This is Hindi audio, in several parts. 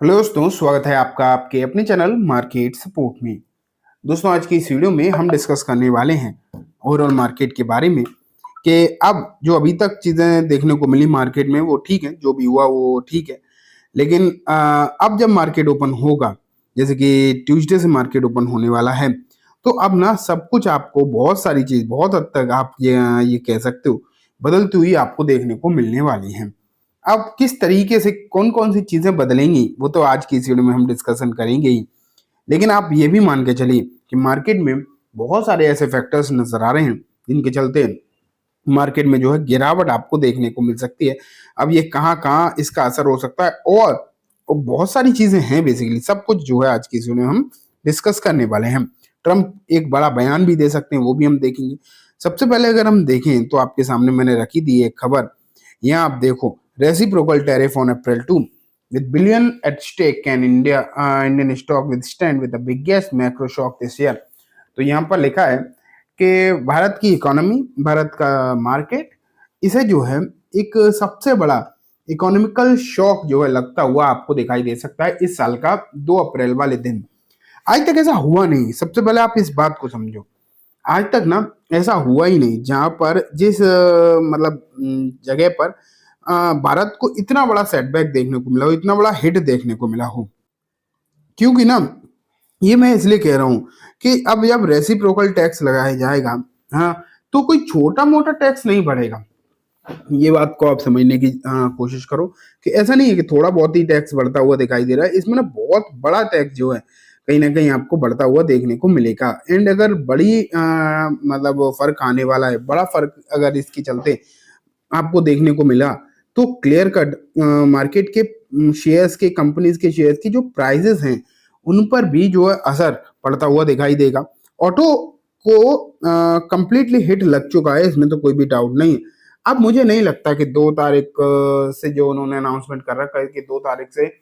हेलो दोस्तों, स्वागत है आपका आपके अपने चैनल मार्केट सपोर्ट में। दोस्तों, आज की इस वीडियो में हम डिस्कस करने वाले हैं ओवरऑल मार्केट के बारे में कि अब जो अभी तक चीज़ें देखने को मिली मार्केट में वो ठीक है, जो भी हुआ वो ठीक है। लेकिन अब जब मार्केट ओपन होगा, जैसे कि ट्यूसडे से मार्केट ओपन होने वाला है, तो अब ना सब कुछ आपको बहुत सारी चीज़ बहुत हद तक आप ये कह सकते हो बदलती हुई आपको देखने को मिलने वाली हैं। अब किस तरीके से कौन कौन सी चीजें बदलेंगी वो तो आज की इस वीडियो में हम डिस्कशन करेंगे ही। लेकिन आप ये भी मान के चलिए कि मार्केट में बहुत सारे ऐसे फैक्टर्स नजर आ रहे हैं जिनके चलते मार्केट में जो है गिरावट आपको देखने को मिल सकती है। अब ये कहाँ कहाँ इसका असर हो सकता है और बहुत सारी चीजें हैं, बेसिकली सब कुछ जो है आज की इस वीडियो में हम डिस्कस करने वाले हैं। ट्रम्प एक बड़ा बयान भी दे सकते हैं, वो भी हम देखेंगे। सबसे पहले अगर हम देखें तो आपके सामने मैंने रखी दी एक खबर, यहाँ आप देखो, reciprocal tariff on April 2 with billion at stake can Indian stock withstand with the biggest macro shock this year। तो यहाँ पर लिखा है कि भारत की इकोनॉमी, भारत का मार्केट, इसे जो है एक सबसे बड़ा इकोनॉमिकल शॉक जो है लगता हुआ आपको दिखाई दे सकता है इस साल का 2 अप्रैल वाले दिन। आज तक ऐसा हुआ नहीं। सबसे पहले आप इस बात को समझो, आज तक ना ऐसा हुआ ही नहीं जहां पर जिस जगह पर भारत को इतना बड़ा सेटबैक देखने को मिला हो, इतना बड़ा हिट देखने को मिला हो। क्योंकि ना ये मैं इसलिए कह रहा हूं कि अब जब रेसिप्रोकल टैक्स लगाया जाएगा, हाँ, तो कोई छोटा मोटा टैक्स नहीं बढ़ेगा। ये बात को आप समझने की कोशिश करो कि ऐसा नहीं है कि थोड़ा बहुत ही टैक्स बढ़ता हुआ दिखाई दे रहा है। इसमें ना बहुत बड़ा टैक्स जो है कहीं ना कहीं आपको बढ़ता हुआ देखने को मिलेगा। एंड अगर बड़ी फर्क आने वाला है, बड़ा फर्क अगर इसके चलते आपको देखने को मिला, तो क्लियर कट मार्केट के शेयर्स के, कंपनीज के शेयर्स की जो प्राइजेस हैं उन पर भी जो है असर पड़ता हुआ दिखाई देगा। ऑटो को कंप्लीटली हिट लग चुका है, इसमें तो कोई भी डाउट नहीं है। अब मुझे नहीं लगता कि 2 तारीख से जो उन्होंने अनाउंसमेंट कर रखा है कि 2 तारीख से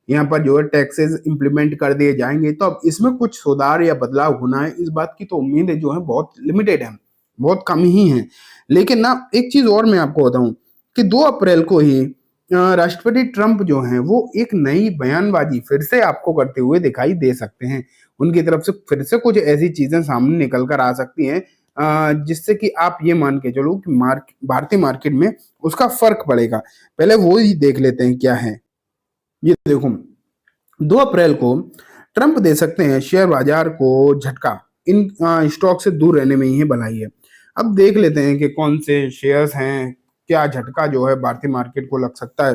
यहाँ पर जो है टैक्सेस इंप्लीमेंट कर दिए जाएंगे, तो अब इसमें कुछ सुधार या बदलाव होना है, इस बात की तो उम्मीद है जो है बहुत लिमिटेड है, बहुत कम ही है। लेकिन ना एक चीज और मैं आपको बताऊं कि 2 अप्रैल को ही राष्ट्रपति ट्रंप जो हैं वो एक नई बयानबाजी फिर से आपको करते हुए दिखाई दे सकते हैं। उनकी तरफ से फिर से कुछ ऐसी चीजें सामने निकल कर आ सकती हैं जिससे कि आप ये मान के चलो कि भारतीय मार्केट में उसका फर्क पड़ेगा। पहले वो ही देख लेते हैं क्या है। ये देखो, 2 अप्रैल को ट्रंप दे सकते हैं शेयर बाजार को झटका, इन स्टॉक से दूर रहने में ही भलाई है। अब देख लेते हैं कि कौन से शेयर्स हैं, क्या झटका जो है भारतीय मार्केट को लग सकता है।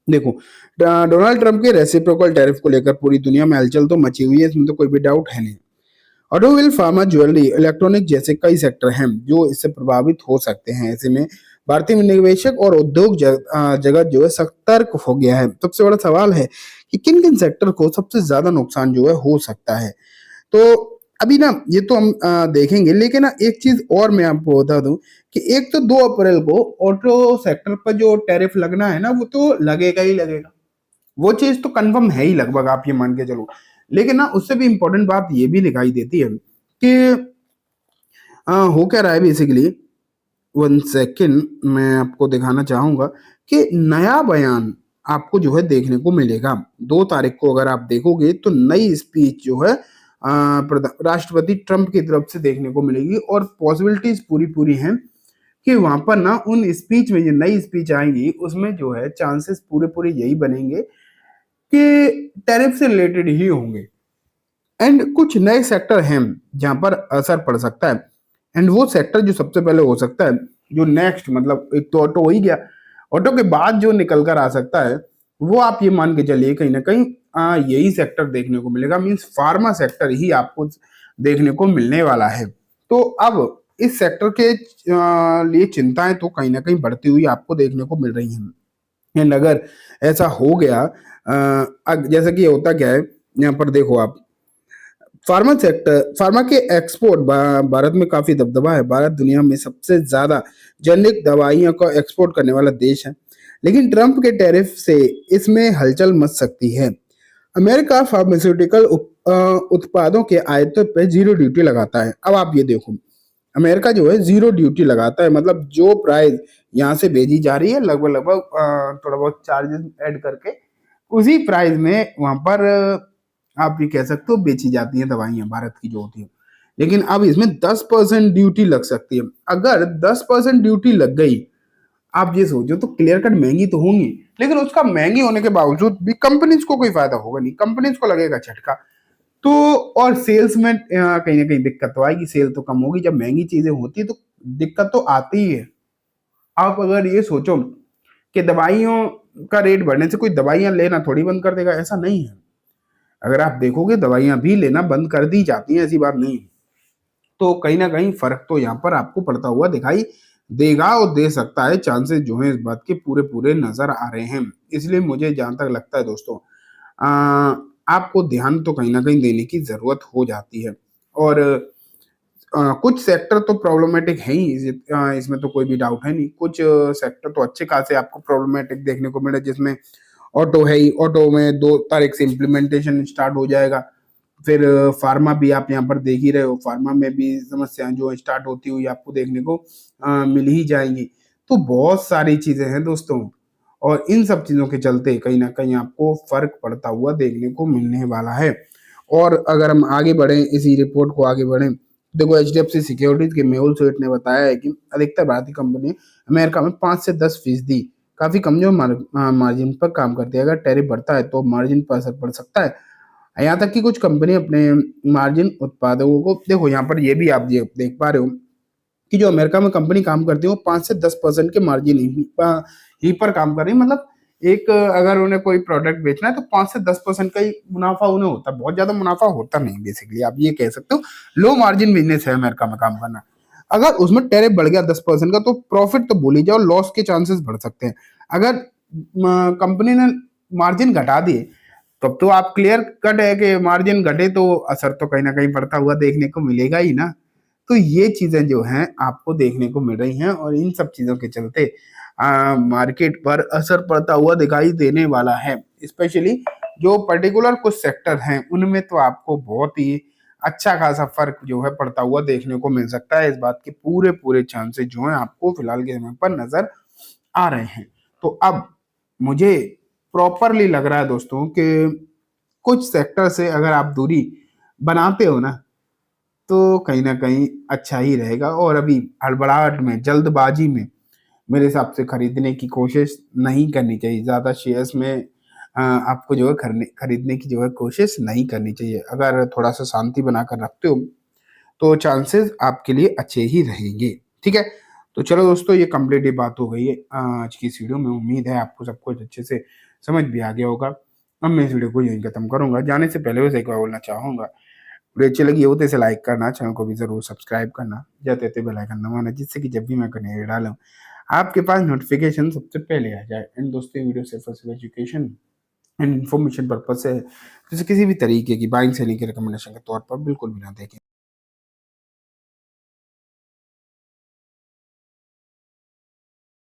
देखो, डोनाल्ड ट्रंप के रेसिप्रोकल टैरिफ को लेकर पूरी दुनिया में हलचल तो मची हुई है, इसमें तो कोई भी डाउट है नहीं। ऑटोमोबाइल, फार्मा, ज्वेलरी, इलेक्ट्रॉनिक जैसे कई सेक्टर हैं जो इससे प्रभावित हो सकते हैं। ऐसे में भारतीय निवेशक और उद्योग जगत जो है सतर्क हो गया है। सबसे बड़ा सवाल है कि किन किन सेक्टर को सबसे ज्यादा नुकसान जो है हो सकता है। तो अभी ना ये तो हम देखेंगे, लेकिन ना एक चीज और मैं आपको बता दूं कि एक तो 2 अप्रैल को ऑटो सेक्टर पर जो टैरिफ लगना है ना, वो तो लगेगा ही लगेगा। वो चीज तो कंफर्म है ही लगभग, आप ये मान के चलो। लेकिन ना उससे भी इंपॉर्टेंट बात ये भी दिखाई देती है कि हो क्या रहा है बेसिकली। 1 सेकेंड, मैं आपको दिखाना चाहूंगा कि नया बयान आपको जो है देखने को मिलेगा 2 तारीख को। अगर आप देखोगे तो नई स्पीच जो है राष्ट्रपति ट्रंप की तरफ से देखने को मिलेगी, और पॉसिबिलिटीज पूरी पूरी हैं कि वहां पर ना उन स्पीच में जो नई स्पीच आएंगी उसमें जो है चांसेस पूरे पूरे यही बनेंगे कि टैरिफ से रिलेटेड ही होंगे। एंड कुछ नए सेक्टर हैं जहां पर असर पड़ सकता है। एंड वो सेक्टर जो सबसे पहले हो सकता है, जो नेक्स्ट, मतलब एक तो ऑटो हो ही गया, ऑटो के बाद जो निकल कर आ सकता है वो आप ये मान के चलिए कहीं ना कहीं यही सेक्टर देखने को मिलेगा। मींस फार्मा सेक्टर ही आपको देखने को मिलने वाला है। तो अब इस सेक्टर के लिए चिंताएं तो कहीं ना कहीं बढ़ती हुई आपको देखने को मिल रही हैं। एंड अगर ऐसा हो गया, जैसा कि होता क्या है, यहाँ पर देखो आप, फार्मा सेक्टर, फार्मा के एक्सपोर्ट भारत में काफी दबदबा है। भारत दुनिया में सबसे ज्यादा जेनरिक दवाइयों का एक्सपोर्ट करने वाला देश है। लेकिन ट्रंप के टैरिफ से इसमें हलचल मच सकती है। अमेरिका फार्मास्यूटिकल उत्पादों के आयातों पर जीरो ड्यूटी लगाता है। अब आप ये देखो, अमेरिका जो है जीरो ड्यूटी लगाता है, मतलब जो प्राइस यहाँ से भेजी जा रही है लगभग लगभग थोड़ा बहुत चार्जेस ऐड करके उसी प्राइस में वहां पर आप ये कह सकते हो बेची जाती हैं दवाइयां भारत की जो होती है। लेकिन अब इसमें 10% ड्यूटी लग सकती है। अगर 10% ड्यूटी लग गई, आप ये सोचो तो क्लियर कट महंगी तो होंगी, लेकिन उसका महंगी होने के बावजूद भी कंपनीज को कोई फायदा होगा नहीं, कंपनीज को लगेगा झटका। तो और सेल्स में कहीं ना कहीं दिक्कत तो आएगी, सेल तो कम होगी। जब महंगी चीजें होती है तो दिक्कत तो आती ही है। आप अगर ये सोचो कि दवाइयों का रेट बढ़ने से कोई दवाइयां लेना थोड़ी बंद कर देगा, ऐसा नहीं है। अगर आप देखोगे दवाइयां भी लेना बंद कर दी जाती हैं, ऐसी बात नहीं है। तो कहीं ना कहीं फर्क तो यहाँ पर आपको पड़ता हुआ दिखाई देगा और दे सकता है। चांसेस जो है इस बात के पूरे पूरे नजर आ रहे हैं। इसलिए मुझे जहां तक लगता है दोस्तों, आ, आपको ध्यान तो कहीं ना कहीं देने की जरूरत हो जाती है। और कुछ सेक्टर तो प्रॉब्लमेटिक है ही, इसमें तो कोई भी डाउट है नहीं। कुछ सेक्टर तो अच्छे खासे आपको प्रॉब्लमेटिक देखने को मिले, जिसमें ऑटो है ही। ऑटो में 2 तारीख से इम्प्लीमेंटेशन स्टार्ट हो जाएगा। फिर फार्मा भी आप यहाँ पर देख ही रहे हो, फार्मा में भी समस्याएं जो स्टार्ट होती हुई आपको देखने को मिल ही जाएंगी। तो बहुत सारी चीजें हैं दोस्तों, और इन सब चीजों के चलते कहीं ना कहीं आपको फर्क पड़ता हुआ देखने को मिलने वाला है। और अगर हम आगे बढ़े, इसी रिपोर्ट को आगे बढ़े, देखो HDFC सिक्योरिटीज के मेहुल सेठ ने बताया है कि अधिकतर भारतीय कंपनी अमेरिका में 5 से 10% काफी कमजोर मार्जिन पर काम करती है। अगर टैरिफ बढ़ता है तो मार्जिन पर असर पड़ सकता है। यहाँ तक कि कुछ कंपनी अपने मार्जिन उत्पादकों को, देखो यहाँ पर ये भी आप ये देख पा रहे हो कि जो अमेरिका में कंपनी काम करती है वो 5 से 10% के मार्जिन ही पर काम कर रही है। मतलब एक अगर उन्हें कोई प्रोडक्ट बेचना है तो 5 से 10% का ही मुनाफा उन्हें होता है, बहुत ज्यादा मुनाफा होता नहीं। बेसिकली आप ये कह सकते हो लो मार्जिन बिजनेस है अमेरिका में काम करना। अगर उसमें टैरिफ बढ़ गया 10% का तो प्रॉफिट तो भूल ही जाओ, लॉस के चांसेस बढ़ सकते हैं। अगर कंपनी ने मार्जिन घटा दिए तब तो आप क्लियर कट है कि मार्जिन घटे तो असर तो कहीं ना कहीं पड़ता हुआ देखने को मिलेगा ही ना। तो ये चीजें जो हैं आपको देखने को मिल रही हैं, और इन सब चीजों के चलते मार्केट पर असर पड़ता हुआ दिखाई देने वाला है। स्पेशली जो पर्टिकुलर कुछ सेक्टर हैं उनमें तो आपको बहुत ही अच्छा खासा फर्क जो है पड़ता हुआ देखने को मिल सकता है। इस बात के पूरे पूरे चांसेस जो हैं आपको फिलहाल के समय पर नजर आ रहे हैं। तो अब मुझे प्रॉपरली लग रहा है दोस्तों कि कुछ सेक्टर से अगर आप दूरी बनाते हो ना तो कहीं ना कहीं अच्छा ही रहेगा। और अभी हड़बड़ाहट में, जल्दबाजी में मेरे हिसाब से खरीदने की कोशिश नहीं करनी चाहिए। ज्यादा शेयर्स में आपको जो है खरीदने की जो है कोशिश नहीं करनी चाहिए। अगर थोड़ा सा शांति बनाकर रखते हो तो चांसेस आपके लिए अच्छे ही रहेंगे। ठीक है, तो चलो दोस्तों, ये कंप्लीट ही बात हो गई है आज की इस वीडियो में। उम्मीद है आपको सब कुछ अच्छे से समझ भी आ गया होगा। अब मैं इस वीडियो को यहीं खत्म करूंगा। जाने से पहले वैसे एक बार बोलना चाहूंगा, वीडियो अच्छी लगी हो तो इसे लाइक करना, चैनल को भी जरूर सब्सक्राइब करना, जाते थे बेल आइकन दबाना, जिससे कि जब भी मैं करने डालूं आपके पास नोटिफिकेशन सबसे पहले आ जाए। एंड दोस्तों, वीडियो सिर्फ और सिर्फ एजुकेशन एंड इन्फॉर्मेशन पर्पज से, जैसे किसी भी तरीके की बाइंग सेलिंग की रिकमेंडेशन के तौर पर बिल्कुल भी ना देखें।